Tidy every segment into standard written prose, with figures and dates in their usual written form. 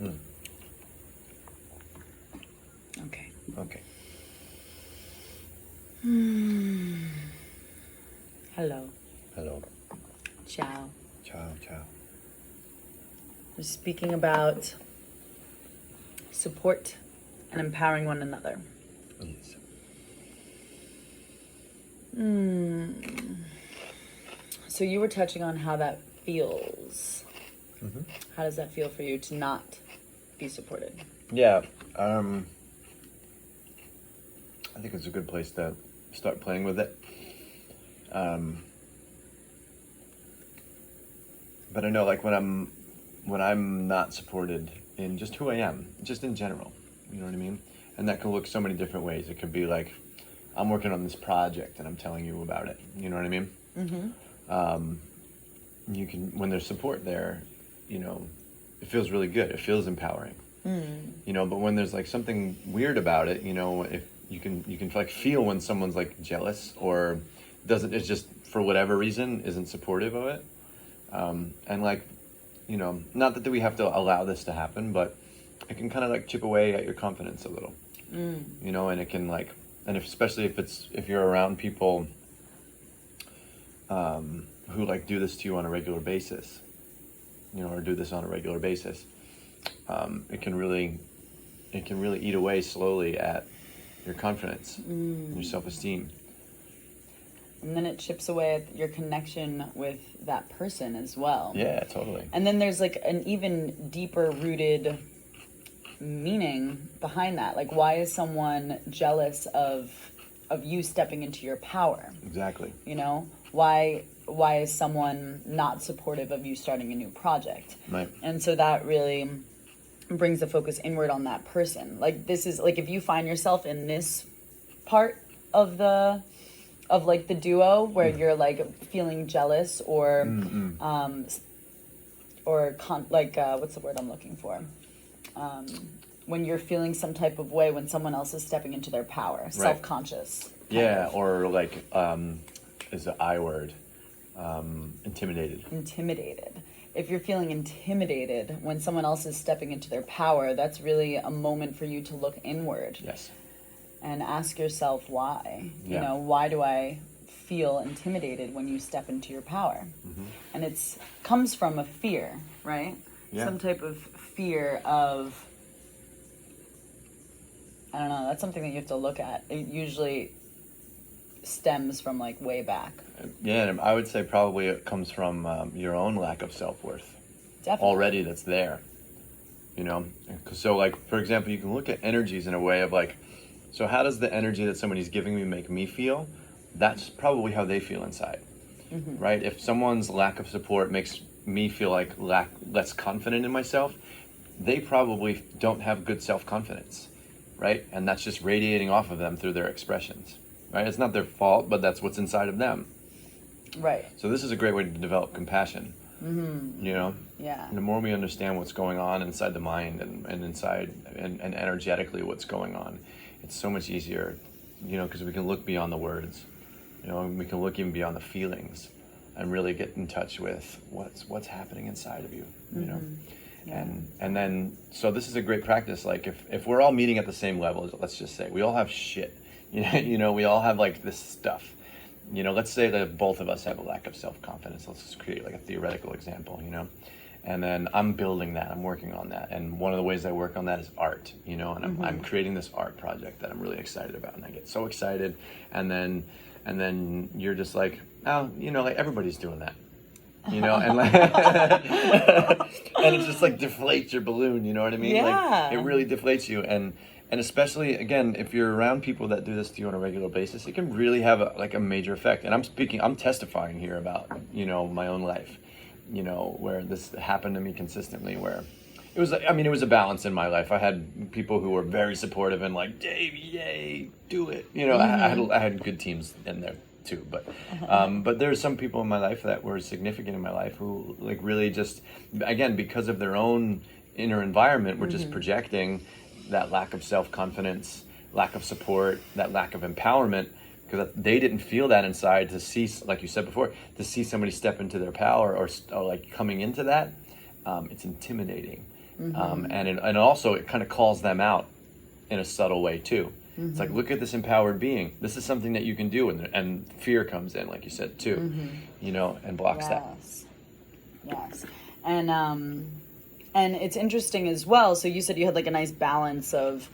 Mm. Okay. Okay. Hello. Hello. Ciao. Ciao, ciao. We're speaking about support and empowering one another. Yes. So you were touching on how that feels. Mm-hmm. How does that feel for you to not be supported? Yeah. I think it's a good place to start playing with it. But I know, like, when I'm not supported in just who I am, just in general, you know what I mean? And that can look so many different ways. It could be like, I'm working on this project and I'm telling you about it. You know what I mean? Mm-hmm. You can, when there's support there, you know, it feels really good. It feels empowering. You know, but when there's like something weird about it, you know, if you can like feel when someone's like jealous or doesn't, it's just for whatever reason isn't supportive of it. And like, you know, not that we have to allow this to happen, but it can kind of like chip away at your confidence a little, you know, and it can like, and especially if you're around people, who like do this to you on a regular basis, you know, or do this on a regular basis, it can really eat away slowly at your confidence, and your self-esteem. And then it chips away at your connection with that person as well. Yeah, totally. And then there's like an even deeper rooted meaning behind that. Like, why is someone jealous of you stepping into your power? Exactly. You know, why is someone not supportive of you starting a new project? Right. And so that really brings the focus inward on that person. Like, this is like, if you find yourself in this part of like the duo where you're like feeling jealous or what's the word I'm looking for, when you're feeling some type of way when someone else is stepping into their power, self-conscious. Yeah, or like, is the I word, intimidated. If you're feeling intimidated when someone else is stepping into their power, that's really a moment for you to look inward. Yes. And ask yourself why. Yeah. You know, why do I feel intimidated when you step into your power? And it's comes from a fear, right? Yeah. Some type of fear of, I don't know, that's something that you have to look at. It usually stems from like way back. Yeah, and I would say probably it comes from your own lack of self-worth. Definitely. Already that's there, you know? So like, for example, you can look at energies in a way of like, so how does the energy that somebody's giving me make me feel? That's probably how they feel inside, right? If someone's lack of support makes me feel like less confident in myself, they probably don't have good self-confidence, right? And that's just radiating off of them through their expressions, right? It's not their fault, but that's what's inside of them. Right. So this is a great way to develop compassion, you know? Yeah. And the more we understand what's going on inside the mind and inside and energetically what's going on, it's so much easier, you know, because we can look beyond the words, you know, and we can look even beyond the feelings and really get in touch with what's happening inside of you, you know? Yeah. And then, so this is a great practice. Like if we're all meeting at the same level, let's just say, we all have shit, you know, we all have like this stuff, you know, let's say that both of us have a lack of self-confidence. Let's just create like a theoretical example, you know? And then I'm building that, I'm working on that. And one of the ways I work on that is art, you know, and I'm creating this art project that I'm really excited about. And I get so excited. And then you're just like, oh, you know, like everybody's doing that, you know, and like, and it just like deflates your balloon, you know what I mean? Yeah. Like it really deflates you. And especially again, if you're around people that do this to you on a regular basis, it can really have a major effect. And I'm testifying here about, you know, my own life, you know, where this happened to me consistently, where it was a balance in my life. I had people who were very supportive and like, Dave, yay, do it. You know, I had good teams in there too, but there's some people in my life that were significant in my life who like really just, again, because of their own inner environment, were just projecting that lack of self-confidence, lack of support, that lack of empowerment, because they didn't feel that inside. To see, like you said before, to see somebody step into their power or like coming into that, it's intimidating. And also it kind of calls them out in a subtle way too. It's like, look at this empowered being. This is something that you can do, and fear comes in, like you said too, and blocks that. Yes, and it's interesting as well. So you said you had like a nice balance of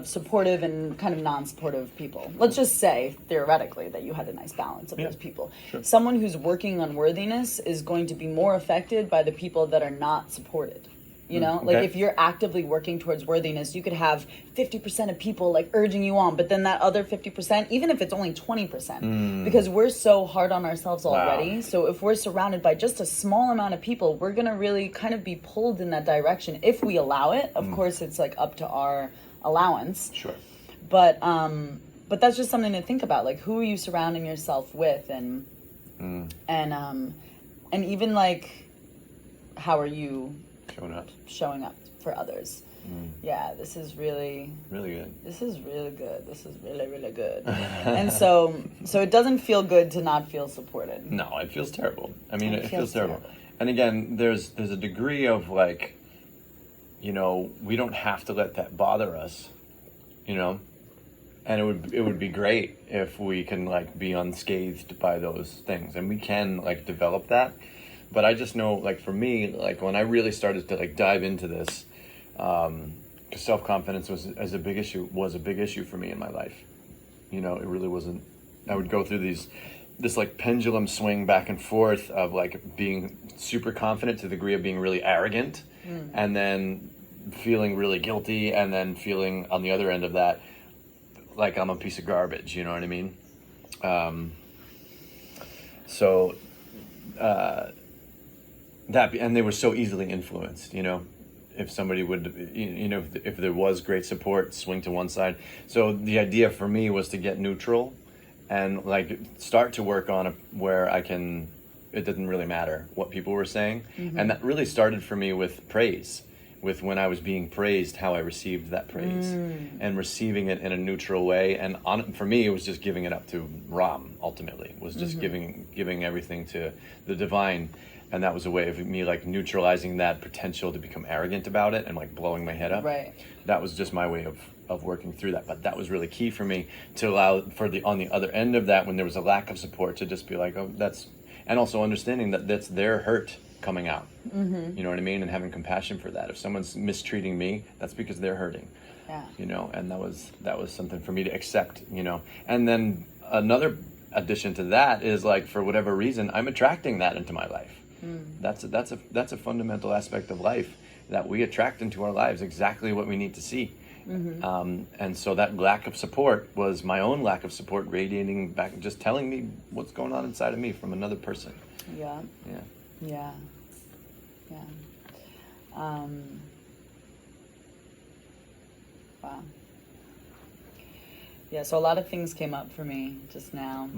supportive and kind of non-supportive people. Let's just say theoretically that you had a nice balance of those people. Sure. Someone who's working on worthiness is going to be more affected by the people that are not supported. You know, like if you're actively working towards worthiness, you could have 50% of people like urging you on, but then that other 50%, even if it's only 20%, because we're so hard on ourselves already. Wow. So if we're surrounded by just a small amount of people, we're going to really kind of be pulled in that direction if we allow it. Of course, it's like up to our allowance. Sure. But that's just something to think about. Like, who are you surrounding yourself with, and even like, how are you showing up for others? Yeah, this is really good. This is really good. This is really good. And so it doesn't feel good to not feel supported. No, it feels terrible. I mean, it feels terrible. And again, there's a degree of like, we don't have to let that bother us, and it would be great if we can like be unscathed by those things, and we can like develop that. But I just know, like, for me, like, when I really started to, like, dive into this, because self-confidence was a big issue for me in my life. It really wasn't. I would go through this, like, pendulum swing back and forth of, like, being super confident to the degree of being really arrogant, and then feeling really guilty, and then feeling, on the other end of that, like I'm a piece of garbage, you know what I mean? And they were so easily influenced, if somebody would, if there was great support, swing to one side. So the idea for me was to get neutral and like start to work on where it didn't really matter what people were saying. And that really started for me with praise, with when I was being praised, how I received that praise and receiving it in a neutral way. And for me, it was just giving it up to Ram, ultimately, was just giving everything to the divine. And that was a way of me like neutralizing that potential to become arrogant about it and like blowing my head up. Right. That was just my way of working through that. But that was really key for me to allow on the other end of that, when there was a lack of support, to just be like, and also understanding that that's their hurt coming out. You know what I mean? And having compassion for that. If someone's mistreating me, that's because they're hurting. Yeah. And that was something for me to accept, And then another addition to that is like, for whatever reason, I'm attracting that into my life. That's a fundamental aspect of life, that we attract into our lives exactly what we need to see. And so that lack of support was my own lack of support radiating back, just telling me what's going on inside of me from another person. Yeah. Wow. Yeah, so a lot of things came up for me just now.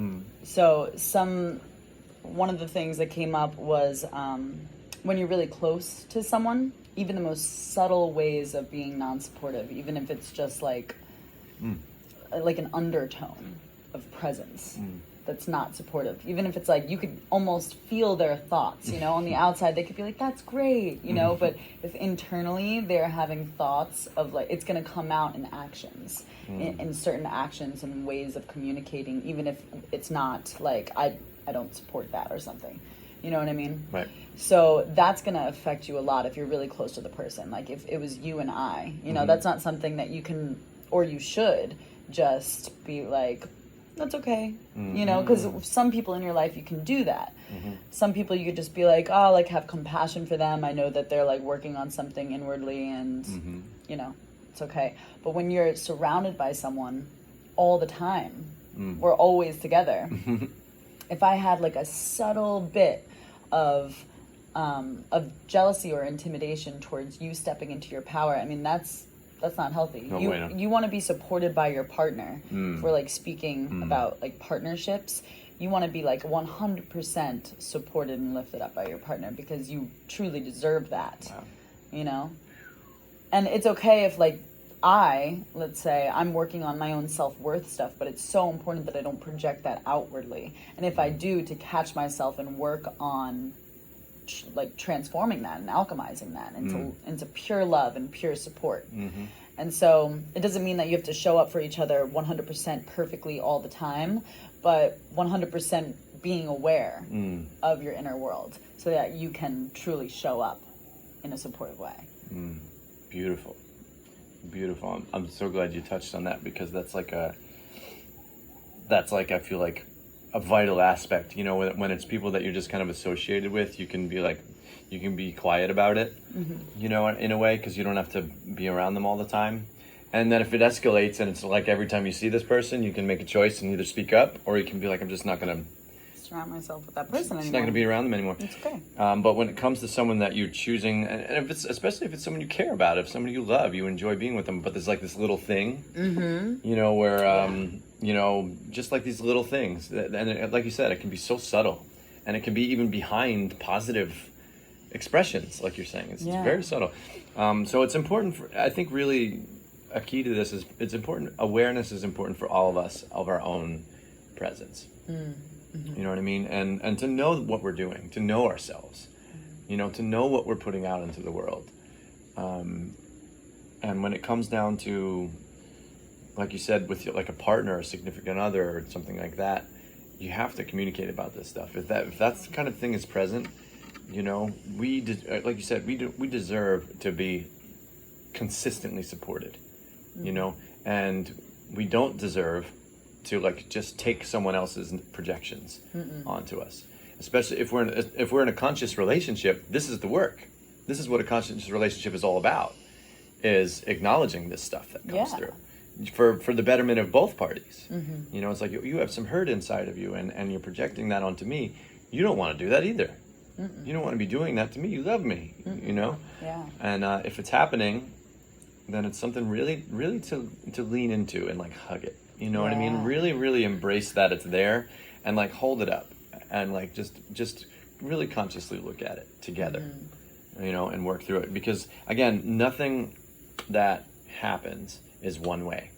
So one of the things that came up was when you're really close to someone, even the most subtle ways of being non-supportive, even if it's just like an undertone of presence that's not supportive, even if it's like you could almost feel their thoughts, on the outside they could be like, that's great, but if internally they're having thoughts of like, it's going to come out in actions, in certain actions and ways of communicating, even if it's not like I don't support that or something. You know what I mean? Right. So that's going to affect you a lot if you're really close to the person. Like if it was you and I, that's not something that you can, or you should just be like, that's okay. Because some people in your life, you can do that. Some people you could just be like, oh, like have compassion for them. I know that they're like working on something inwardly and, it's okay. But when you're surrounded by someone all the time, we're always together. If I had like a subtle bit of jealousy or intimidation towards you stepping into your power, I mean, that's not healthy. No, you want to be supported by your partner. If we're like speaking about like partnerships, you want to be like 100% supported and lifted up by your partner because you truly deserve that. Wow. And it's okay if like let's say I'm working on my own self-worth stuff, but it's so important that I don't project that outwardly. And if I do, to catch myself and work on like transforming that and alchemizing that into pure love and pure support. And so it doesn't mean that you have to show up for each other 100% perfectly all the time, but 100% being aware of your inner world so that you can truly show up in a supportive way. Beautiful. Beautiful. I'm so glad you touched on that, because that's like I feel like a vital aspect, you know, when it's people that you're just kind of associated with, you can be quiet about it, you know, in a way, because you don't have to be around them all the time. And then if it escalates and it's like every time you see this person, you can make a choice and either speak up, or you can be like, I'm just not going to surround myself with that person anymore. It's not going to be around them anymore. It's okay. But when it comes to someone that you're choosing, and if especially if it's someone you care about, if someone you love, you enjoy being with them, but there's like this little thing, you know, where, you know, just like these little things, and like you said, it can be so subtle, and it can be even behind positive expressions, like you're saying. It's very subtle. So it's important I think really a key to this is it's important. Awareness is important for all of us of our own presence. You know what I mean? And to know what we're doing, to know ourselves, you know, to know what we're putting out into the world. And when it comes down to, like you said, with like a partner, a significant other, or something like that, you have to communicate about this stuff. If that's the kind of thing is present, you know, like you said, we deserve to be consistently supported, you know, and we don't deserve to like just take someone else's projections onto us, especially if we're in a conscious relationship. This is the work. This is what a conscious relationship is all about, is acknowledging this stuff that comes through for the betterment of both parties. You know, it's like you have some hurt inside of you, and you're projecting that onto me. You don't want to do that either. You don't want to be doing that to me. You love me, you know? And if it's happening, then it's something really, really to lean into and like hug it. You know what I mean? Really, really embrace that it's there, and like hold it up, and like just really consciously look at it together, you know, and work through it. Because again, nothing that happens is one way.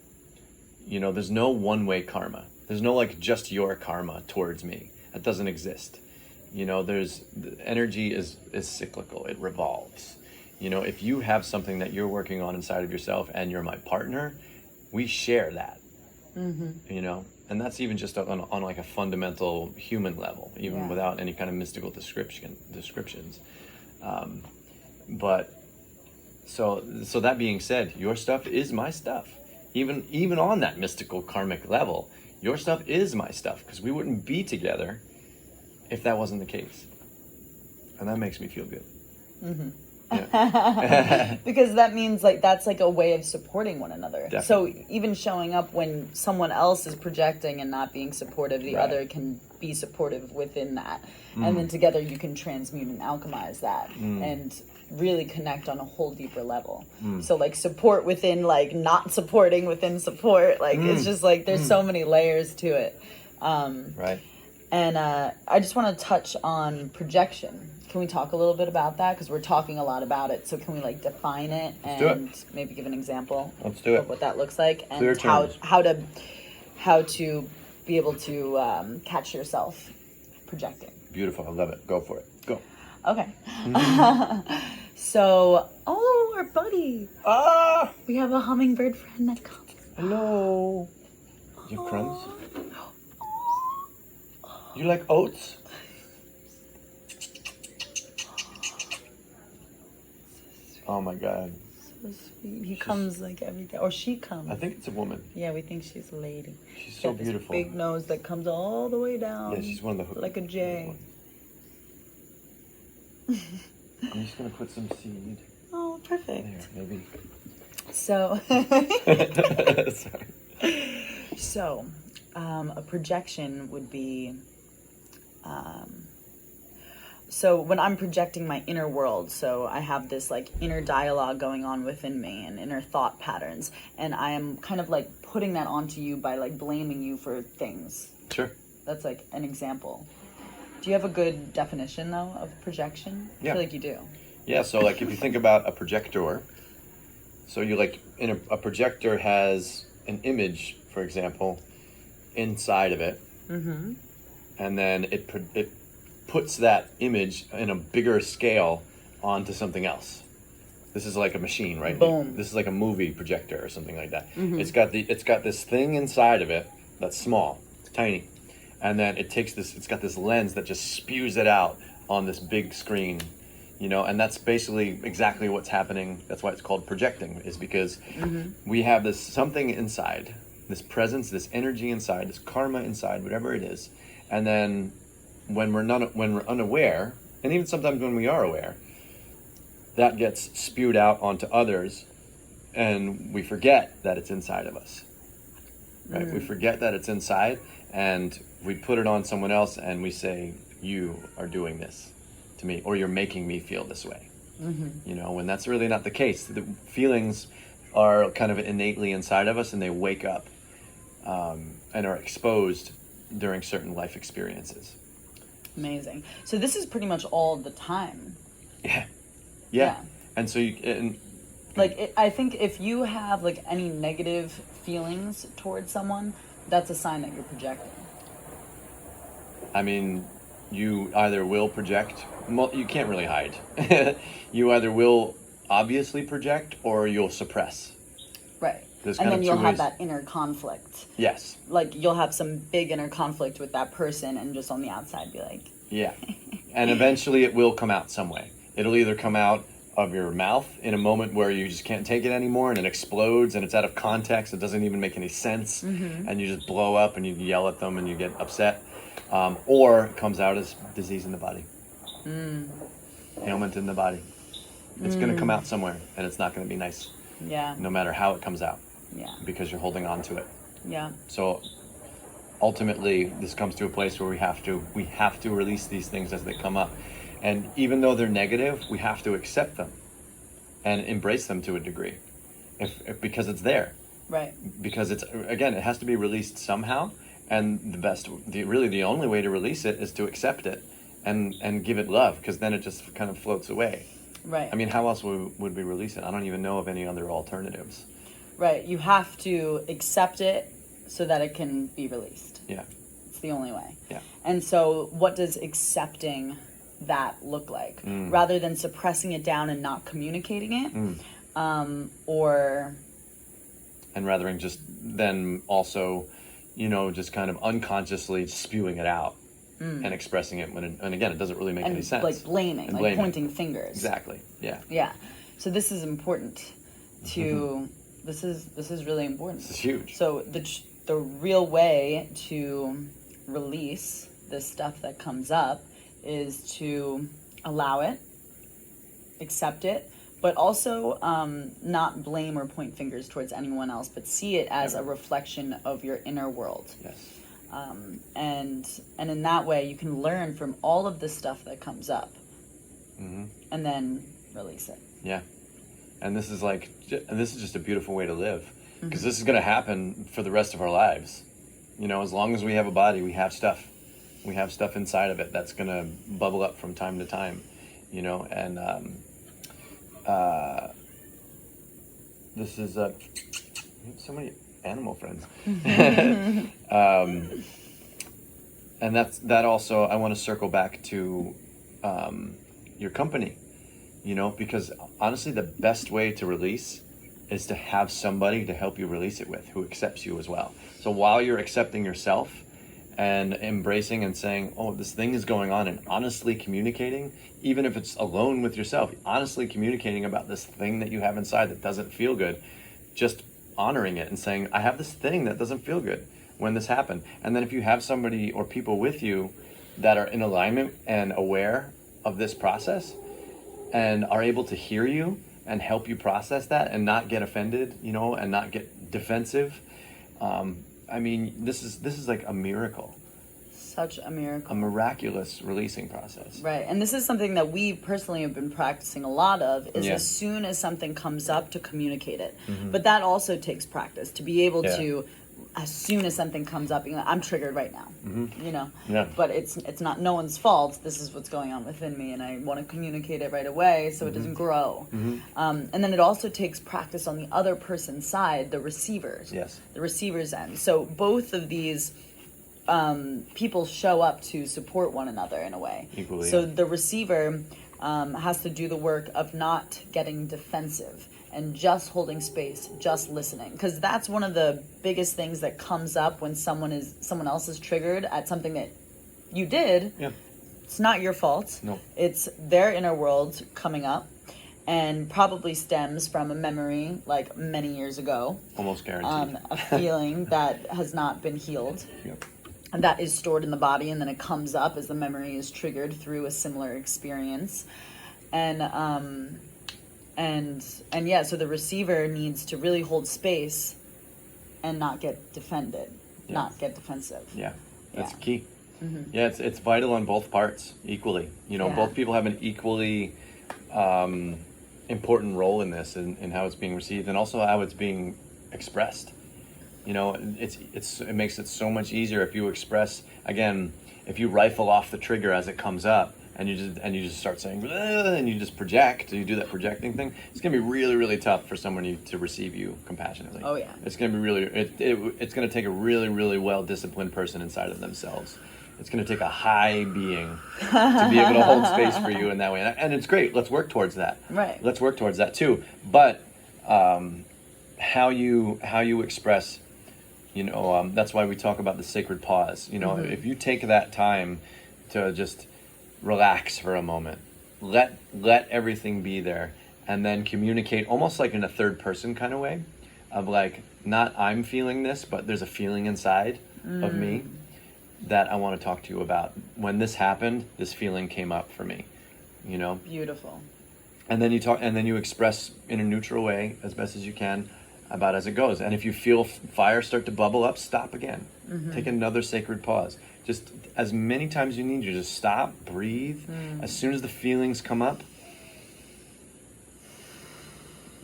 You know, there's no one-way karma. There's no like just your karma towards me. That doesn't exist. You know, the energy is cyclical. It revolves. You know, if you have something that you're working on inside of yourself and you're my partner, we share that. You know, and that's even just on like a fundamental human level, even without any kind of mystical descriptions. But so that being said, your stuff is my stuff. Even on that mystical karmic level, your stuff is my stuff, because we wouldn't be together if that wasn't the case. And that makes me feel good. Because that means like that's like a way of supporting one another. Definitely. So even showing up when someone else is projecting and not being supportive, the other can be supportive within that, and then together you can transmute and alchemize that and really connect on a whole deeper level. So like support within like not supporting within support, like it's just like there's so many layers to it. And I just want to touch on projection. Can we talk a little bit about that? Because we're talking a lot about it. So can we like define it and maybe give an example of what that looks like, and how to be able to catch yourself projecting. Beautiful. I love it. Go for it. Go. Okay. So, our buddy. We have a hummingbird friend that comes. Hello. You have crumbs? You like oats? Oh my God. So sweet. He comes like every day. Or she comes. I think it's a woman. Yeah, we think she's a lady. She's so this beautiful. Big nose that comes all the way down. Yeah, she's one of the like a J. I'm just gonna put some seed. Oh, perfect. There, maybe. So. Sorry. So, a projection would be. So when I'm projecting my inner world, so I have this like inner dialogue going on within me and inner thought patterns, and I am kind of like putting that onto you by like blaming you for things. Sure. That's like an example. Do you have a good definition though of projection? I feel like you do. Yeah, so like if you think about a projector, so you like a projector has an image, for example, inside of it, and then it puts that image in a bigger scale onto something else. This is like a machine, right? Boom. This is like a movie projector or something like that. It's got this thing inside of it that's small, it's tiny, and then it's got this lens that just spews it out on this big screen, and that's basically exactly what's happening. That's why it's called projecting, is because we have this something inside, this presence, this energy inside, this karma inside, whatever it is, and then when we're unaware, and even sometimes when we are aware, that gets spewed out onto others, and we forget that it's inside of us, right? We forget that it's inside, and we put it on someone else, and we say, you are doing this to me, or you're making me feel this way. When that's really not the case. The feelings are kind of innately inside of us, and they wake up and are exposed during certain life experiences. Amazing. So this is pretty much all the time. Yeah. And so I think if you have like any negative feelings towards someone, that's a sign that you're projecting. I mean, you either will project, you can't really hide. You either will obviously project, or you'll suppress. Right. There's and kind then of you'll two have ways. that inner conflict. Yes. Like you'll have some big inner conflict with that person, and just on the outside be like, yeah. And eventually it will come out some way. It'll either come out of your mouth in a moment where you just can't take it anymore, and it explodes, and it's out of context, it doesn't even make any sense, and you just blow up and you yell at them and you get upset, or it comes out as disease in the body, ailment in the body. It's going to come out somewhere, and it's not going to be nice, no matter how it comes out, because you're holding on to it. So ultimately this comes to a place where we have to release these things as they come up. And even though they're negative, we have to accept them and embrace them to a degree, because it's there. Right. Because it has to be released somehow, and the only way to release it is to accept it and give it love, because then it just kind of floats away. Right. I mean, how else would we release it? I don't even know of any other alternatives. Right. You have to accept it so that it can be released. Yeah. It's the only way. Yeah. And so what does accepting that look like, rather than suppressing it down and not communicating it, and rather than just then also, just kind of unconsciously spewing it out and expressing it and again, it doesn't really make any sense. Like blaming, like pointing fingers. Exactly. Yeah. Yeah. So this is important to. This is really important. This is huge. So the real way to release this stuff that comes up is to allow it, accept it, but also not blame or point fingers towards anyone else, but see it as a reflection of your inner world. Yes. And in that way, you can learn from all of the stuff that comes up, and then release it. Yeah. And this is just a beautiful way to live, because this is going to happen for the rest of our lives. As long as we have a body, we have stuff. We have stuff inside of it that's going to bubble up from time to time, and this is we have so many animal friends. And that also, I want to circle back to your company, because honestly, the best way to release is to have somebody to help you release it with, who accepts you as well. So while you're accepting yourself and embracing and saying, oh, this thing is going on, and honestly communicating, even if it's alone with yourself, honestly communicating about this thing that you have inside that doesn't feel good, just honoring it and saying, I have this thing that doesn't feel good when this happened. And then if you have somebody or people with you that are in alignment and aware of this process and are able to hear you and help you process that and not get offended, and not get defensive, I mean, this is like a miracle. Such a miracle. A miraculous releasing process. Right. And this is something that we personally have been practicing a lot of, is as soon as something comes up, to communicate it. But that also takes practice, to be able to, as soon as something comes up, I'm triggered right now, but it's not no one's fault. This is what's going on within me, and I want to communicate it right away so it doesn't grow. And then it also takes practice on the other person's side, the receiver's end. So both of these people show up to support one another in a way. Equally, so yeah. the receiver has to do the work of not getting defensive and just holding space, just listening, because that's one of the biggest things that comes up when someone else is triggered at something that you did. Yeah. It's not your fault. No. It's their inner world coming up, and probably stems from a memory like many years ago. Almost guaranteed. A feeling that has not been healed. Yep. And that is stored in the body, and then it comes up as the memory is triggered through a similar experience. And yeah, so the receiver needs to really hold space and not get defended, not get defensive. Yeah, that's Yeah. key. Mm-hmm. Yeah, it's vital on both parts equally. You know, both people have an equally important role in this, in how it's being received, and also how it's being expressed. You know, it makes it so much easier if you express, again, if you rifle off the trigger as it comes up, and you just start saying, and you just project, you do that projecting thing. It's gonna be really, really tough for someone to receive you compassionately. Oh yeah. It's gonna be really, it's gonna take a really, really well disciplined person inside of themselves. It's gonna take a high being to be able to hold space for you in that way, and it's great. Let's work towards that. Right. Let's work towards that too. But how you express. You know, that's why we talk about the sacred pause. You know, if you take that time to just relax for a moment, let everything be there, and then communicate almost like in a third person kind of way, of like, not I'm feeling this, but there's a feeling inside of me that I want to talk to you about. When this happened, this feeling came up for me. You know. Beautiful. And then you talk, and then you express in a neutral way as best as you can about as it goes. And if you feel fire start to bubble up, stop again. Take another sacred pause. Just as many times you need, you just stop, breathe. As soon as the feelings come up,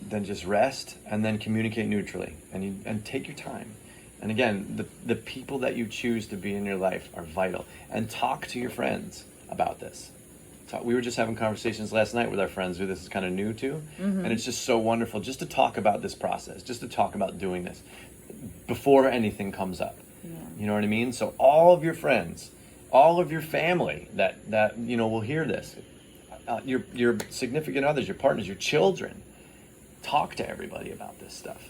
then just rest, and then communicate neutrally, and take your time. And again, the people that you choose to be in your life are vital. And talk to your friends about this. We were just having conversations last night with our friends who this is kind of new to, and it's just so wonderful just to talk about this process, just to talk about doing this before anything comes up. Yeah. You know what I mean? So all of your friends, all of your family that you know will hear this, your significant others, your partners, your children, talk to everybody about this stuff.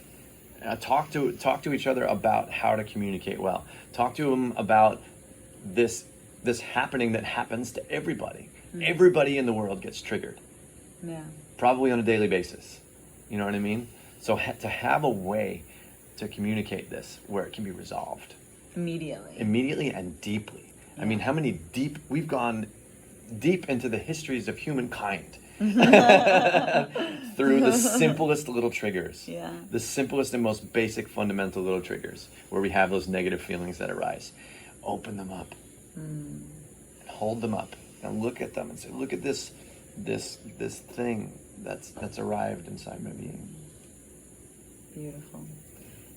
Talk to each other about how to communicate well. Talk to them about this happening that happens to everybody. Everybody in the world gets triggered. Yeah. Probably on a daily basis. You know what I mean? So to have a way to communicate this where it can be resolved. Immediately and deeply. Yeah. I mean, how many we've gone deep into the histories of humankind. Through the simplest little triggers. Yeah. The simplest and most basic fundamental little triggers where we have those negative feelings that arise. Open them up. And hold them up. And look at them and say, look at this thing that's arrived inside my being. Beautiful.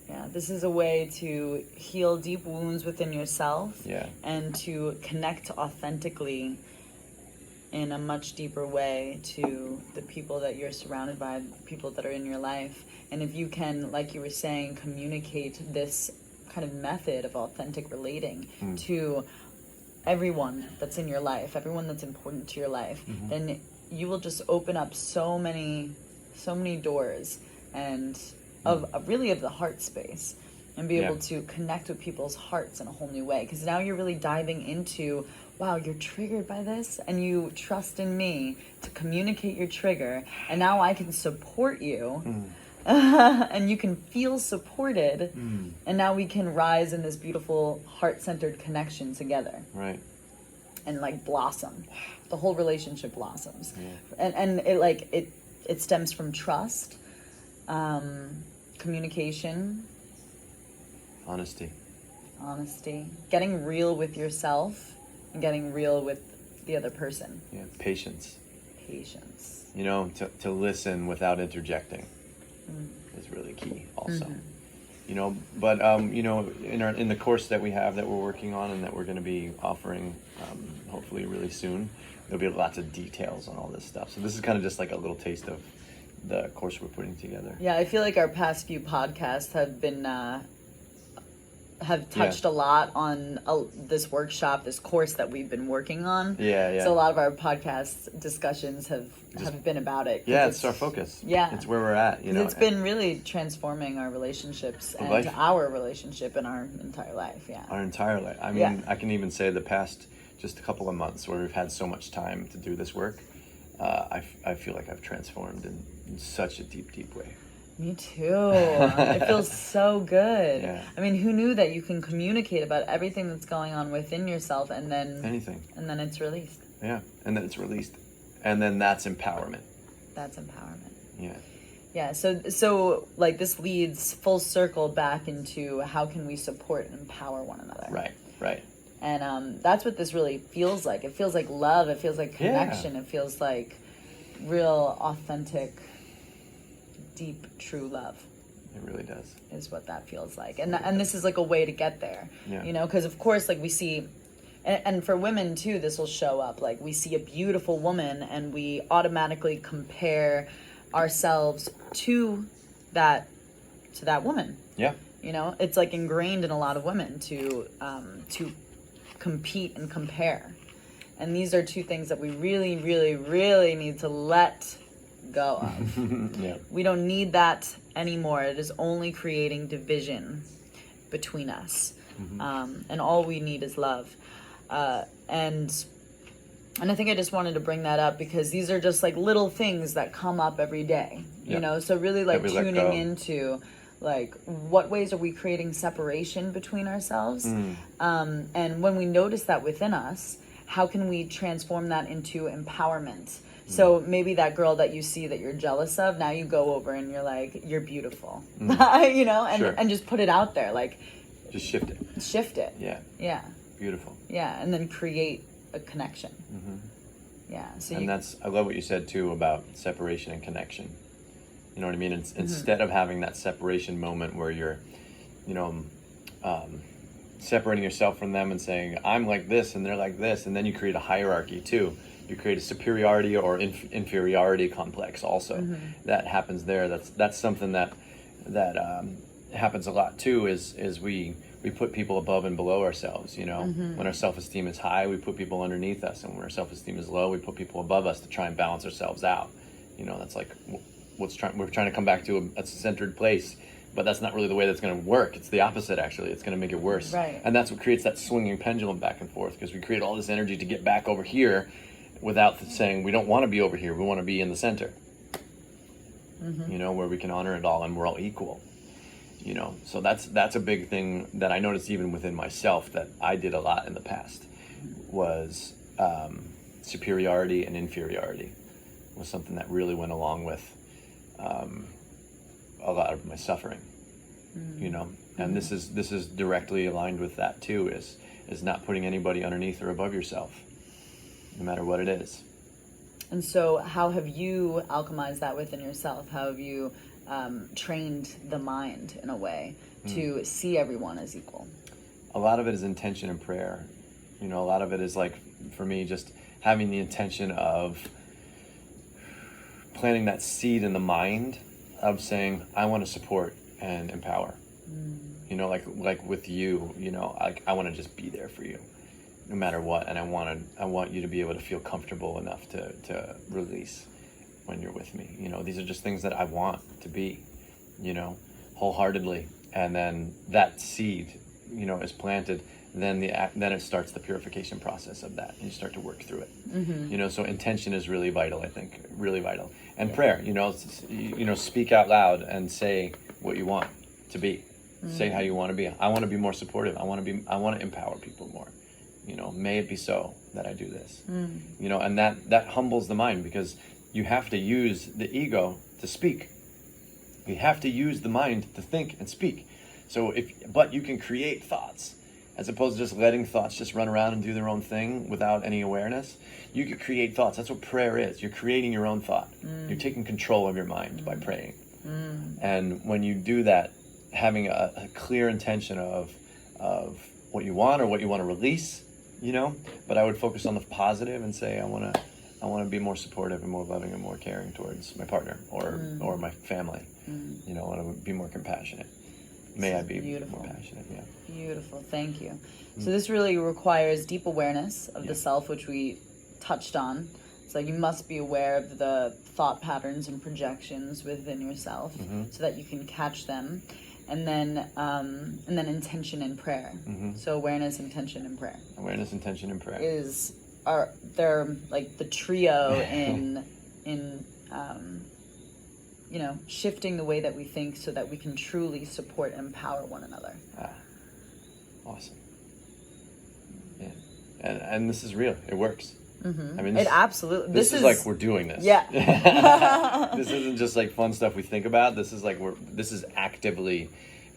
Yeah, this is a way to heal deep wounds within yourself. Yeah. And to connect authentically in a much deeper way to the people that you're surrounded by, people that are in your life. And if you can, like you were saying, communicate this kind of method of authentic relating to everyone that's in your life, everyone that's important to your life, then you will just open up so many doors and of the heart space, and be able to connect with people's hearts in a whole new way. Because now you're really diving into, wow, you're triggered by this, and you trust in me to communicate your trigger, and now I can support you. And you can feel supported, and now we can rise in this beautiful heart-centered connection together, right? And like blossom. The whole relationship blossoms. And it stems from trust, communication, honesty, getting real with yourself, and getting real with the other person. Patience. You know, to listen without interjecting is really key also. You know, but you know, in the course that we have that we're working on and that we're going to be offering hopefully really soon, there'll be lots of details on all this stuff. So this is kind of just like a little taste of the course we're putting together. Yeah, I feel like our past few podcasts have been have touched a lot on this workshop, this course that we've been working on. Yeah. So a lot of our podcast discussions have been about it. Yeah, it's our focus. Yeah. It's where we're at, you know. It's been really transforming our relationships and our relationship in our entire life, Our entire life. I mean, I can even say the past just a couple of months where we've had so much time to do this work, I feel like I've transformed in such a deep, deep way. Me too. It feels so good. Yeah. I mean, who knew that you can communicate about everything that's going on within yourself and then... Anything. And then it's released. Yeah, and then it's released. And then that's empowerment. That's empowerment. Yeah. Yeah, so like this leads full circle back into how can we support and empower one another. Right. And that's what this really feels like. It feels like love. It feels like connection. It feels like real, authentic, deep, true love. It really does. Is what that feels like. And this is like a way to get there. Yeah. You know, because of course, like we see, and for women too, this will show up. Like we see a beautiful woman and we automatically compare ourselves to that woman. Yeah. You know, it's like ingrained in a lot of women to compete and compare. And these are two things that we really, really, really need to let go of. Yeah. We don't need that anymore. It is only creating division between us. And all we need is love. And I think I just wanted to bring that up because these are just like little things that come up every day, you know? So really like tuning into like what ways are we creating separation between ourselves? And when we notice that within us, how can we transform that into empowerment? So maybe that girl that you see that you're jealous of, now you go over and you're like, you're beautiful, you know, and just put it out there. Like, just shift it. Yeah. Beautiful. Yeah. And then create a connection. Yeah. So I love what you said too about separation and connection. You know what I mean? Instead of having that separation moment where you're, you know, separating yourself from them and saying, I'm like this and they're like this. And then you create a hierarchy too. You create a superiority or inferiority complex also. That happens there. That's something that happens a lot too is we put people above and below ourselves, you know. When our self-esteem is high, we put people underneath us. And when our self-esteem is low, we put people above us to try and balance ourselves out. You know, that's like we're trying to come back to a centered place. But that's not really the way that's going to work. It's the opposite, actually. It's going to make it worse. Right. And that's what creates that swinging pendulum back and forth, because we create all this energy to get back over here without saying we don't want to be over here. We want to be in the center, you know, where we can honor it all and we're all equal, you know. So that's a big thing that I noticed even within myself that I did a lot in the past was superiority and inferiority was something that really went along with a lot of my suffering, you know, and this is directly aligned with that too, is not putting anybody underneath or above yourself, no matter what it is. And so how have you alchemized that within yourself? How have you trained the mind in a way to see everyone as equal? A lot of it is intention and prayer. You know, a lot of it is like, for me, just having the intention of planting that seed in the mind of saying, I want to support and empower. You know, like with you, you know, I want to just be there for you, no matter what. And I want you to be able to feel comfortable enough to release when you're with me. You know, these are just things that I want to be, you know, wholeheartedly. And then that seed, you know, is planted. Then it starts the purification process of that, and you start to work through it. You know, so intention is really vital. I think really vital, and prayer. You know, speak out loud and say what you want to be. Say how you want to be. I want to be more supportive. I want to empower people more. You know, may it be so that I do this. You know, and that humbles the mind, because you have to use the ego to speak. You have to use the mind to think and speak. But you can create thoughts. As opposed to just letting thoughts just run around and do their own thing without any awareness. You could create thoughts. That's what prayer is. You're creating your own thought. You're taking control of your mind by praying. And when you do that, having a clear intention of what you want or what you want to release, you know. But I would focus on the positive and say, I want to be more supportive and more loving and more caring towards my partner or my family. You know, I want to be more compassionate. may I be beautiful. more passionate. Yeah. Beautiful. Thank you. So this really requires deep awareness of the self, which we touched on. So you must be aware of the thought patterns and projections within yourself so that you can catch them. And then intention and prayer. So awareness, intention, and prayer. Awareness, intention, and prayer. They're like the trio in shifting the way that we think so that we can truly support and empower one another. Awesome. Yeah. And this is real. It works. I mean, it absolutely. This is like we're doing this. Yeah. This isn't just like fun stuff we think about. This is like this is actively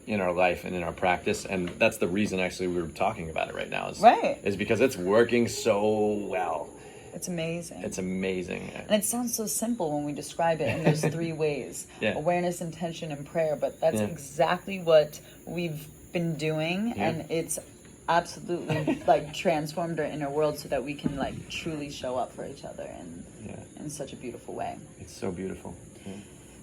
in our life and in our practice, and that's the reason actually we're talking about it right now. Is because it's working so well. It's amazing. It's amazing. And it sounds so simple when we describe it in those three ways. Awareness, intention, and prayer. But that's exactly what we've been doing, and it's absolutely like transformed our inner world so that we can like truly show up for each other in such a beautiful way. It's so beautiful.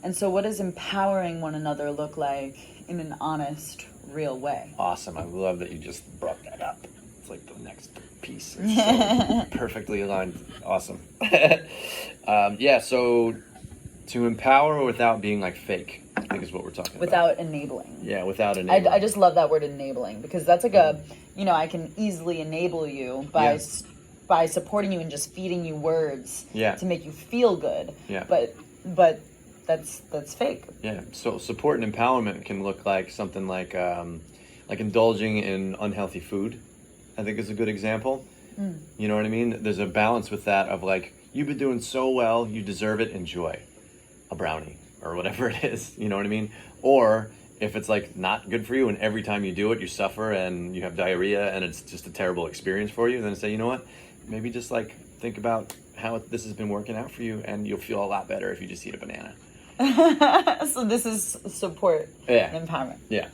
And so what does empowering one another look like in an honest, real way? Awesome. I love that you just brought that up. It's like the next piece. It's so perfectly aligned. Awesome. So to empower without being like fake, I think is what we're talking about. Without enabling. Yeah, without enabling. I just love that word enabling, because that's like I can easily enable you by supporting you and just feeding you words to make you feel good. Yeah. But that's fake. Yeah. So support and empowerment can look like something like indulging in unhealthy food, I think is a good example. You know what I mean? There's a balance with that of like, you've been doing so well, you deserve it, enjoy a brownie or whatever it is, you know what I mean? Or if it's like not good for you and every time you do it you suffer and you have diarrhea and it's just a terrible experience for you, then say, you know what, maybe just like think about how this has been working out for you and you'll feel a lot better if you just eat a banana. So this is support and empowerment. Yeah.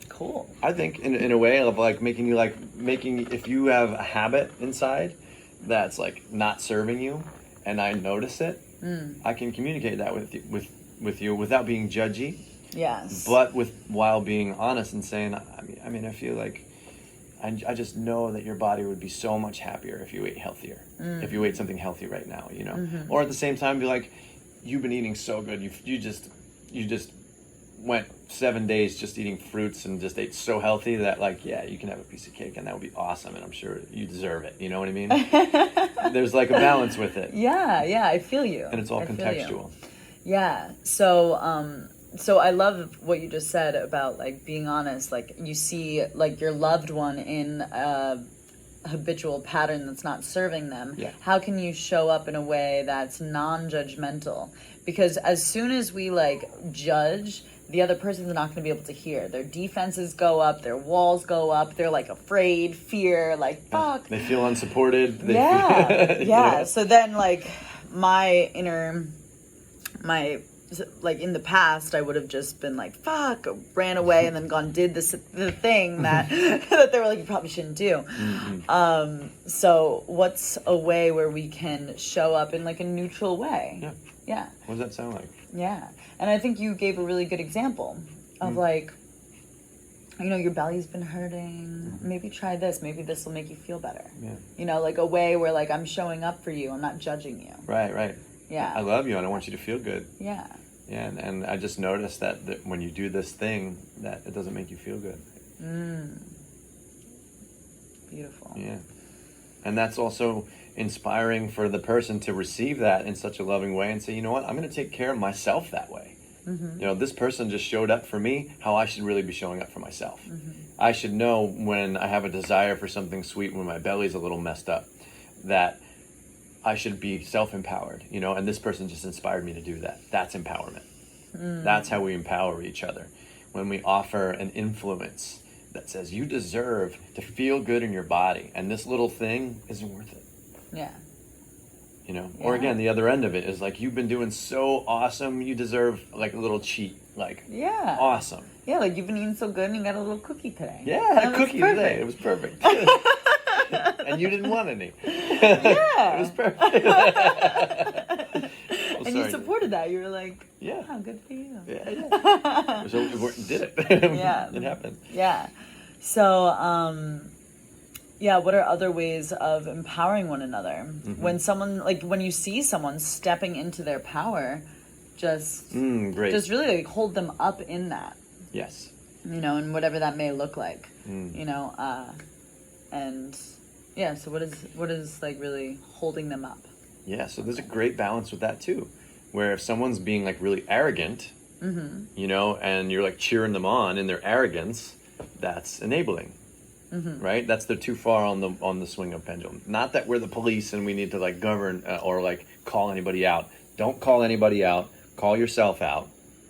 Cool. I think in a way of like making if you have a habit inside that's like not serving you and I notice it, I can communicate that with you without being judgy. Yes. But while being honest and saying, I mean, I feel like I just know that your body would be so much happier if you ate healthier, if you ate something healthy right now, you know. Or at the same time, be like, you've been eating so good, you just went 7 days just eating fruits and just ate so healthy that like, yeah, you can have a piece of cake and that would be awesome and I'm sure you deserve it. You know what I mean? There's like a balance with it. Yeah, I feel you. And it's all contextual. Yeah. So I love what you just said about like being honest. Like you see like your loved one in a habitual pattern that's not serving them. Yeah. How can you show up in a way that's non-judgmental? Because as soon as we like judge, the other person's not going to be able to hear. Their defenses go up, their walls go up, they're like afraid, fear, like fuck. They feel unsupported. Yeah. So then like like in the past I would have just been like fuck, ran away and then did the thing that that they were like you probably shouldn't do. So what's a way where we can show up in like a neutral way? Yeah. What does that sound like? Yeah. And I think you gave a really good example of like, you know, your belly's been hurting. Maybe try this. Maybe this will make you feel better. Yeah. You know, like a way where like I'm showing up for you. I'm not judging you. Right. Yeah. I love you and I want you to feel good. Yeah. Yeah, and I just noticed that when you do this thing, that it doesn't make you feel good. Beautiful. Yeah. And that's also inspiring for the person to receive that in such a loving way and say, you know what, I'm going to take care of myself that way. You know, this person just showed up for me, how I should really be showing up for myself. I should know when I have a desire for something sweet, when my belly's a little messed up, that I should be self-empowered, you know, and this person just inspired me to do that. That's empowerment. That's how we empower each other. When we offer an influence that says you deserve to feel good in your body and this little thing isn't worth it. Yeah. You know, or again, the other end of it is like, you've been doing so awesome, you deserve like a little cheat, like awesome. Yeah, like you've been eating so good and you got a little cookie today. Yeah, a cookie today. It was perfect. And you didn't want any. Yeah. It was perfect. And sorry. you supported that. You were like, Yeah. oh, good for you. Yeah. So we did it. Yeah. It happened. Yeah. So, yeah, what are other ways of empowering one another? When someone, like, when you see someone stepping into their power, just Great. just really like hold them up in that, Yes. you know, and whatever that may look like, you know, and yeah, so what is like really holding them up? Yeah, so there's a great balance with that too, where if someone's being like really arrogant, you know, and you're like cheering them on in their arrogance, that's enabling, right? That's the too far on the swing of pendulum. Not that we're the police and we need to like govern or like call anybody out. Don't call anybody out. Call yourself out,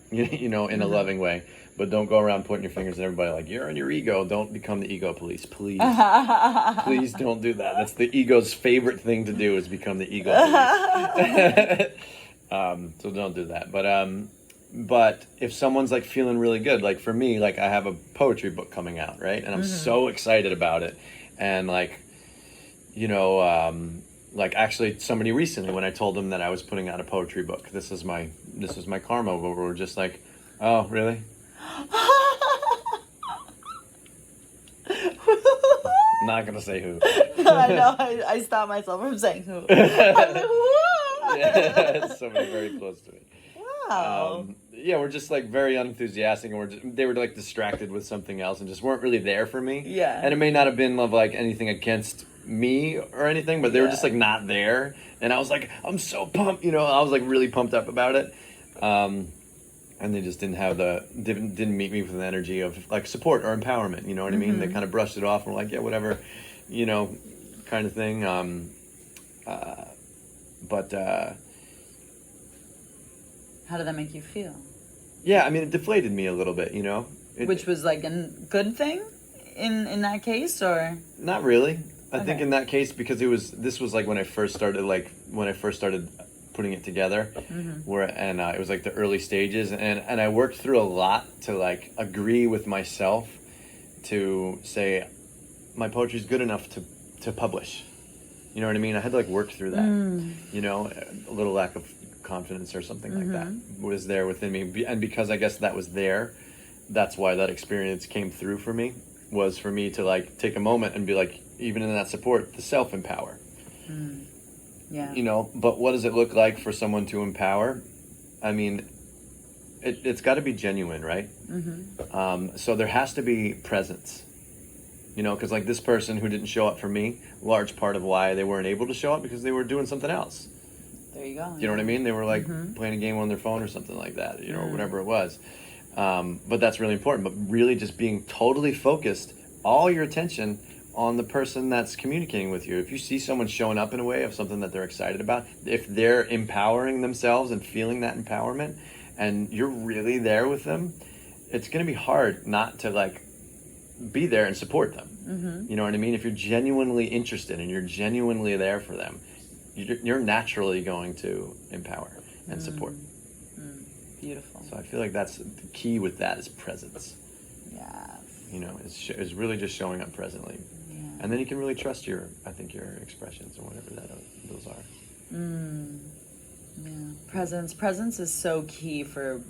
you know, in a loving way. But don't go around pointing your fingers at everybody like, you're in your ego. Don't become the ego police, please. Please don't do that. That's the ego's favorite thing to do, is become the ego police. So don't do that. But if someone's like feeling really good, like for me, like I have a poetry book coming out, right? And I'm so excited about it. And like, you know, like actually somebody recently, when I told them that I was putting out a poetry book, this is my karma, where we're just like, oh, really? Not gonna say who. I know. I stopped myself from saying who. I was like, whoa. Yeah, somebody very close to me. Wow. Yeah, we're just like very unenthusiastic, and they were like distracted with something else and just weren't really there for me. Yeah. And it may not have been of like anything against me or anything, but they were just like not there. And I was like, I'm so pumped, you know. I was like really pumped up about it. And they just didn't meet me with an energy of like support or empowerment, you know what I mean? They kind of brushed it off and were like, yeah, whatever, you know, kind of thing. But How did that make you feel? yeah, I mean, it deflated me a little bit, you know. Which was like a good thing in that case, or? Not really. I think Okay. in that case, because this was like when I first started putting it together, it was like the early stages, and I worked through a lot to like agree with myself to say my poetry's good enough to publish. You know what I mean? I had to like work through that. You know, a little lack of confidence or something like that was there within me, and because I guess that was there, that's why that experience came through for me, was for me to like take a moment and be like, even in that support, to self-empower. Yeah. You know, but what does it look like for someone to empower? I mean, it's got to be genuine, right? So there has to be presence. You know, because like this person who didn't show up for me, large part of why they weren't able to show up because they were doing something else. There you go. You know what I mean? They were like playing a game on their phone or something like that, you know, or whatever it was. But that's really important. But really just being totally focused, all your attention on the person that's communicating with you. If you see someone showing up in a way of something that they're excited about, if they're empowering themselves and feeling that empowerment, and you're really there with them, it's going to be hard not to like be there and support them. You know what I mean? If you're genuinely interested and you're genuinely there for them, you're naturally going to empower and support. Beautiful. So I feel like that's the key with that, is presence. Yes. You know, is really just showing up presently. Yeah. And then you can really trust your expressions or whatever those are. Yeah. Presence is so key for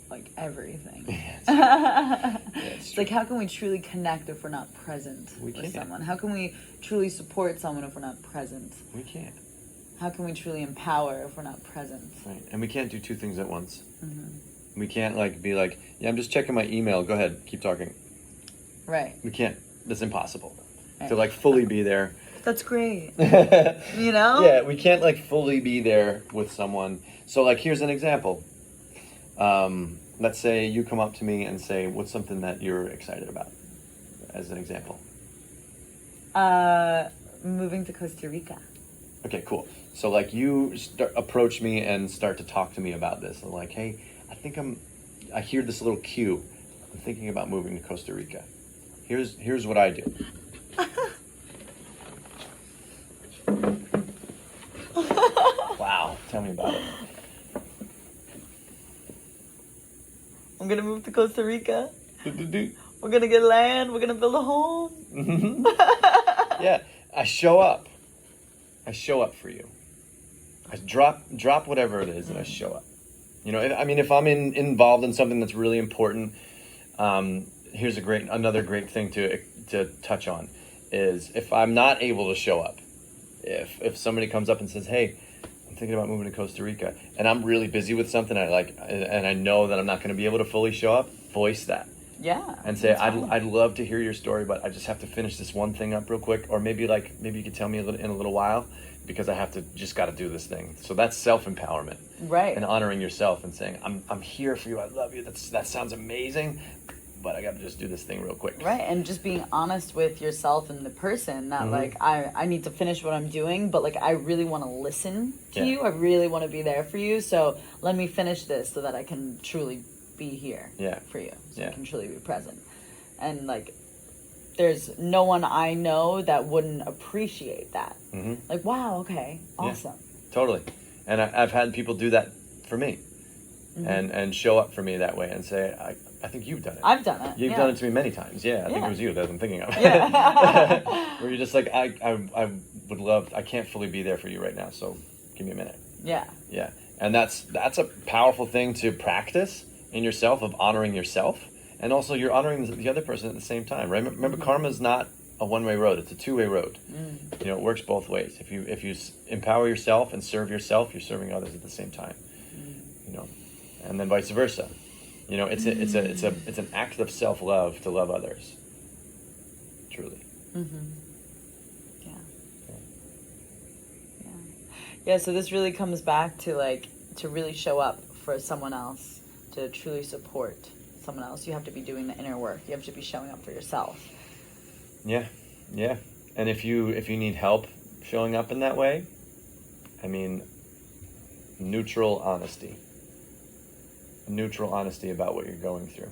like everything. It's like, how can we truly connect if we're not present We with can't. someone? How can we truly support someone if we're not present? We can't. How can we truly empower if we're not present? Right. And we can't do two things at once. We can't like be like, yeah, I'm just checking my email. Go ahead, keep talking. Right. We can't. That's impossible. Right. To like fully be there. That's great. You know? Yeah, we can't like fully be there with someone. So like, here's an example. Let's say you come up to me and say, what's something that you're excited about, as an example? Moving to Costa Rica. Okay, cool. So like you approach me and start to talk to me about this. I'm like, hey, I hear this little cue. I'm thinking about moving to Costa Rica. Here's what I do. Wow, tell me about it. I'm gonna move to Costa Rica. We're gonna get land. We're gonna build a home. Yeah, I show up for you. I drop whatever it is and I show up. You know, I mean, if I'm involved in something that's really important, here's another great thing to touch on is if I'm not able to show up, if somebody comes up and says, hey, I'm thinking about moving to Costa Rica, and I'm really busy with something and I know that I'm not going to be able to fully show up, voice that. Yeah. And say, I'd love to hear your story, but I just have to finish this one thing up real quick, or maybe you could tell me in a little while, because I just got to do this thing. So that's self-empowerment, right? And honoring yourself and saying, I'm here for you. I love you. That sounds amazing, but I got to just do this thing real quick. Right, and just being honest with yourself and the person that like I need to finish what I'm doing, but like I really want to listen to you. I really want to be there for you. So let me finish this so that I can truly be here for you. So I can truly be present. And like, there's no one I know that wouldn't appreciate that. Like, wow, okay, awesome. Yeah, totally. And I've had people do that for me, and show up for me that way and say, I think you've done it. I've done it. You've done it to me many times. Yeah, I think it was you that I'm thinking of. Yeah. Where you're just like, I would love, I can't fully be there for you right now, so give me a minute. Yeah. Yeah. And that's a powerful thing to practice in yourself, of honoring yourself. And also you're honoring the other person at the same time, right? Remember, karma's not a one-way road. It's a two-way road. You know, it works both ways. If you empower yourself and serve yourself, you're serving others at the same time. You know, and then vice versa. You know, it's an act of self-love to love others. Truly. Yeah, so this really comes back to like, to really show up for someone else, to truly support someone else. You have to be doing the inner work. You have to be showing up for yourself. Yeah. And if you need help showing up in that way, I mean, neutral honesty about what you're going through.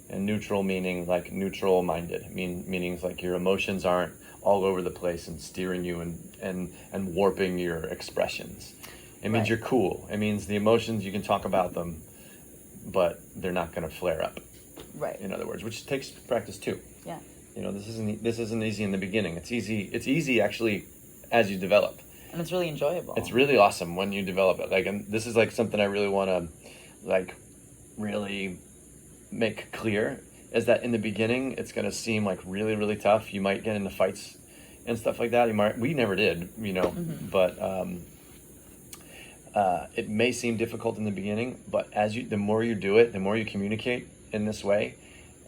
And neutral meaning like neutral minded, meaning like your emotions aren't all over the place and steering you and warping your expressions. It means you're cool. It means the emotions, you can talk about them, but they're not going to flare up. Right. In other words, which takes practice too. Yeah. You know, this isn't easy in the beginning. It's easy actually as you develop. And it's really enjoyable. It's really awesome when you develop it. Like, and this is like something I really want to like really make clear, is that in the beginning it's going to seem like really, really tough. You might get into fights and stuff like that. We never did, you know, but it may seem difficult in the beginning, but the more you do it, the more you communicate in this way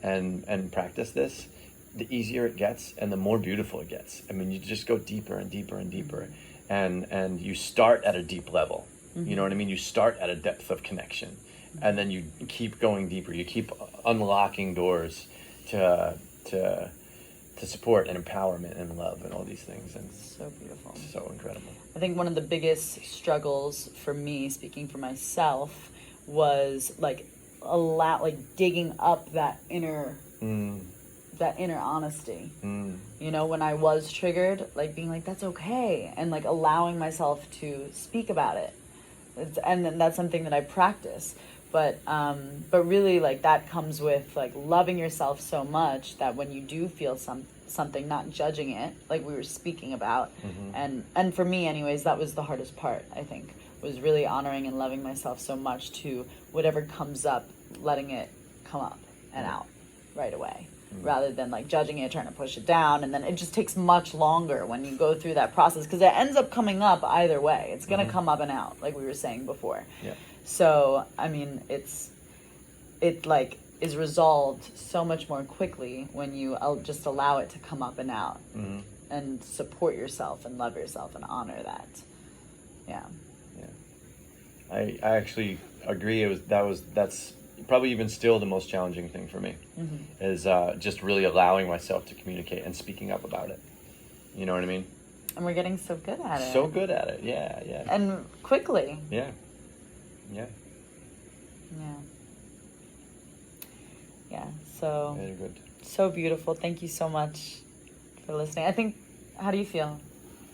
and practice this, the easier it gets and the more beautiful it gets. I mean, you just go deeper and deeper and deeper, and you start at a deep level. You know what I mean? You start at a depth of connection, and then you keep going deeper. You keep unlocking doors to support and empowerment and love and all these things. And so beautiful. So incredible. I think one of the biggest struggles for me, speaking for myself, was like digging up that inner honesty. You know, when I was triggered, like being like, that's okay, and like allowing myself to speak about it. And then that's something that I practice. But really, like, that comes with like loving yourself so much that when you do feel something, not judging it, like we were speaking about, and for me anyways, that was the hardest part, I think, was really honoring and loving myself so much to whatever comes up, letting it come up and out right away, rather than like judging it, trying to push it down. And then it just takes much longer when you go through that process, because it ends up coming up either way. It's going to come up and out, like we were saying before. Yeah. So, I mean, it like is resolved so much more quickly when you just allow it to come up and out, and support yourself and love yourself and honor that. Yeah. I actually agree. That's probably even still the most challenging thing for me, is just really allowing myself to communicate and speaking up about it. You know what I mean? And we're getting so good at it. So good at it. Yeah. And quickly. Yeah. So very good. So beautiful. Thank you so much for listening. How do you feel?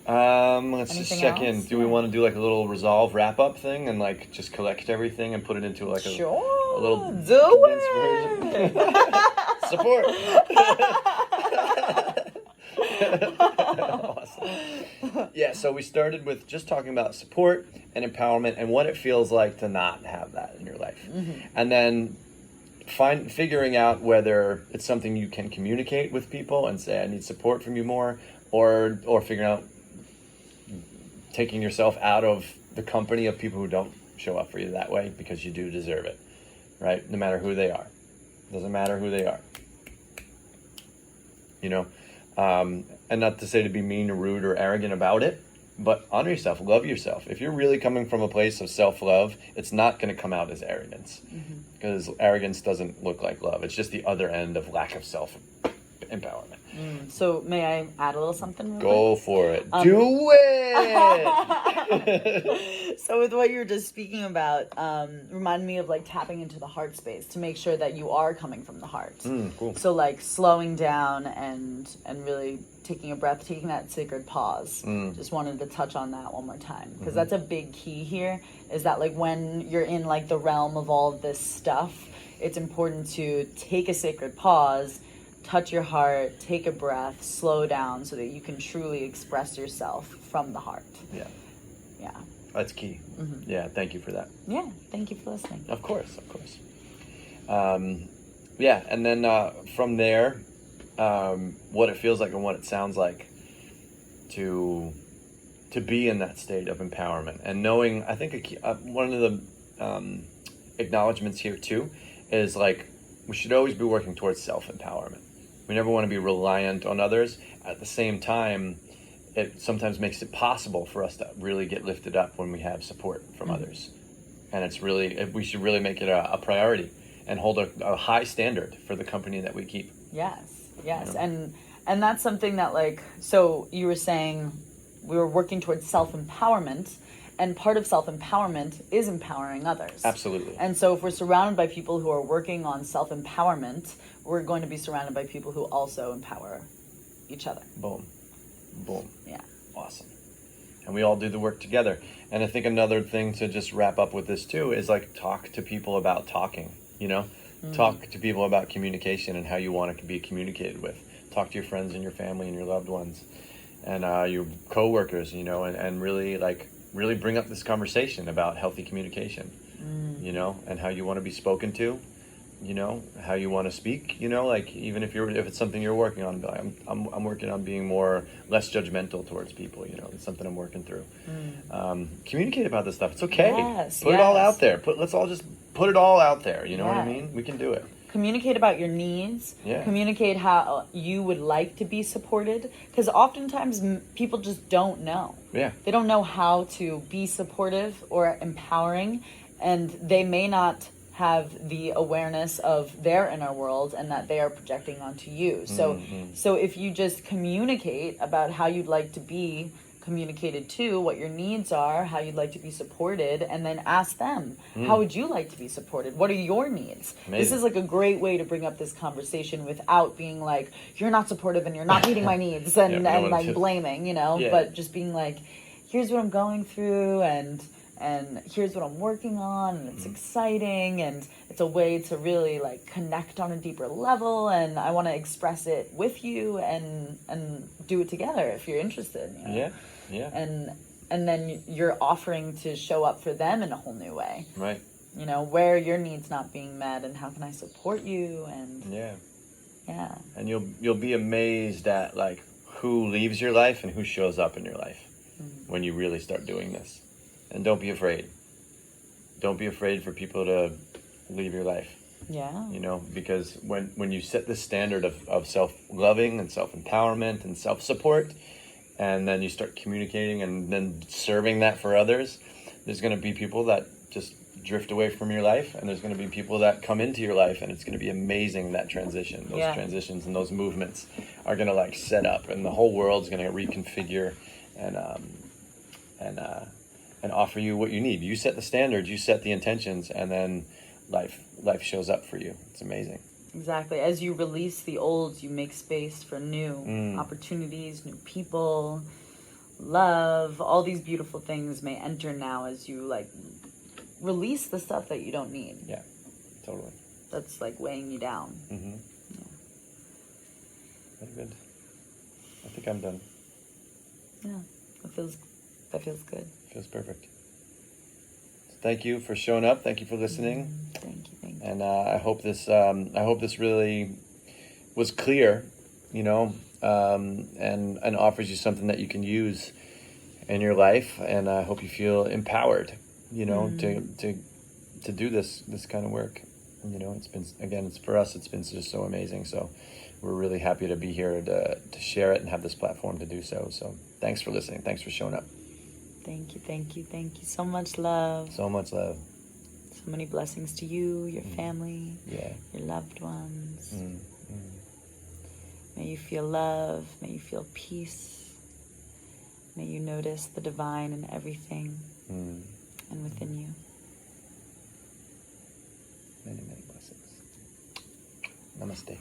Let's Anything just check in. else? Do we want to do like a little resolve wrap up thing and like just collect everything and put it into like a little do it. Support. Awesome. Yeah, so we started with just talking about support and empowerment and what it feels like to not have that in your life. And then figuring out whether it's something you can communicate with people and say, I need support from you more, or figuring out taking yourself out of the company of people who don't show up for you that way, because you do deserve it, right? No matter who they are. Doesn't matter who they are. You know? And not to say to be mean or rude or arrogant about it, but honor yourself, love yourself. If you're really coming from a place of self-love, it's not going to come out as arrogance, because arrogance doesn't look like love. It's just the other end of lack of self-empowerment. So may I add a little something? Real Go for it. Do it! So with what you were just speaking about, reminded me of like tapping into the heart space to make sure that you are coming from the heart. Cool. So like slowing down and really taking a breath, taking that sacred pause. Just wanted to touch on that one more time, because that's a big key here, is that like when you're in like the realm of all of this stuff, it's important to take a sacred pause, touch your heart, take a breath, slow down, so that you can truly express yourself from the heart. Yeah. Yeah. That's key. Yeah, thank you for that. Yeah, thank you for listening. Of course. Yeah, and then from there, what it feels like and what it sounds like to be in that state of empowerment, and knowing, I think one of the acknowledgements here too is like, we should always be working towards self-empowerment. We never want to be reliant on others. At the same time, it sometimes makes it possible for us to really get lifted up when we have support from others. And we should really make it a priority and hold a high standard for the company that we keep. Yes. You know? And that's something that, like, so you were saying we were working towards self-empowerment, and part of self-empowerment is empowering others. Absolutely. And so if we're surrounded by people who are working on self-empowerment, we're going to be surrounded by people who also empower each other. Boom. Yeah. Awesome. And we all do the work together. And I think another thing to just wrap up with this too is like, talk to people about talking, you know? Talk to people about communication and how you want it to be communicated with. Talk to your friends and your family and your loved ones and your coworkers, you know, and really bring up this conversation about healthy communication, you know, and how you want to be spoken to, you know, how you want to speak, you know, like even if it's something you're working on, be like, I'm working on being less judgmental towards people, you know, it's something I'm working through. Communicate about this stuff. It's okay. Put it all out there. Let's all just put it all out there. You know what I mean? We can do it. Communicate about your needs. Yeah. Communicate how you would like to be supported, because oftentimes people just don't know. Yeah. They don't know how to be supportive or empowering, and they may not have the awareness of their inner world and that they are projecting onto you. So if you just communicate about how you'd like to be communicated to, what your needs are, how you'd like to be supported, and then ask them, how would you like to be supported? What are your needs? Amazing. This is like a great way to bring up this conversation without being like, you're not supportive and you're not meeting my needs and like blaming, you know, but just being like, here's what I'm going through and here's what I'm working on, and it's exciting, and it's a way to really like connect on a deeper level, and I want to express it with you and do it together if you're interested, you know? Yeah. And then you're offering to show up for them in a whole new way. Right. You know, where are your needs not being met, and how can I support you? And yeah. And you'll be amazed at like who leaves your life and who shows up in your life when you really start doing this. And don't be afraid. Don't be afraid for people to leave your life. Yeah. You know, because when you set the standard of self-loving and self-empowerment and self-support, and then you start communicating and then serving that for others, there's going to be people that just drift away from your life, and there's going to be people that come into your life, and it's going to be amazing, that transition. Those transitions and those movements are going to like set up, and the whole world's going to reconfigure and offer you what you need. You set the standards, you set the intentions, and then life shows up for you. It's amazing. Exactly. As you release the old, you make space for new opportunities, new people, love. All these beautiful things may enter now as you like release the stuff that you don't need. Yeah, totally. That's like weighing you down. Yeah. Very good. I think I'm done. Yeah. That feels good. Feels perfect. Thank you for showing up. Thank you for listening. Thank you. And I hope this really was clear, and offers you something that you can use in your life. And I hope you feel empowered, to do this kind of work. It's been, again, it's for us, it's been just so amazing. So we're really happy to be here to share it and have this platform to do so. So thanks for listening. Thanks for showing up. Thank you. So much love. So much love. So many blessings to you, your family, your loved ones. May you feel love. May you feel peace. May you notice the divine in everything and within you. Many, many blessings. Namaste.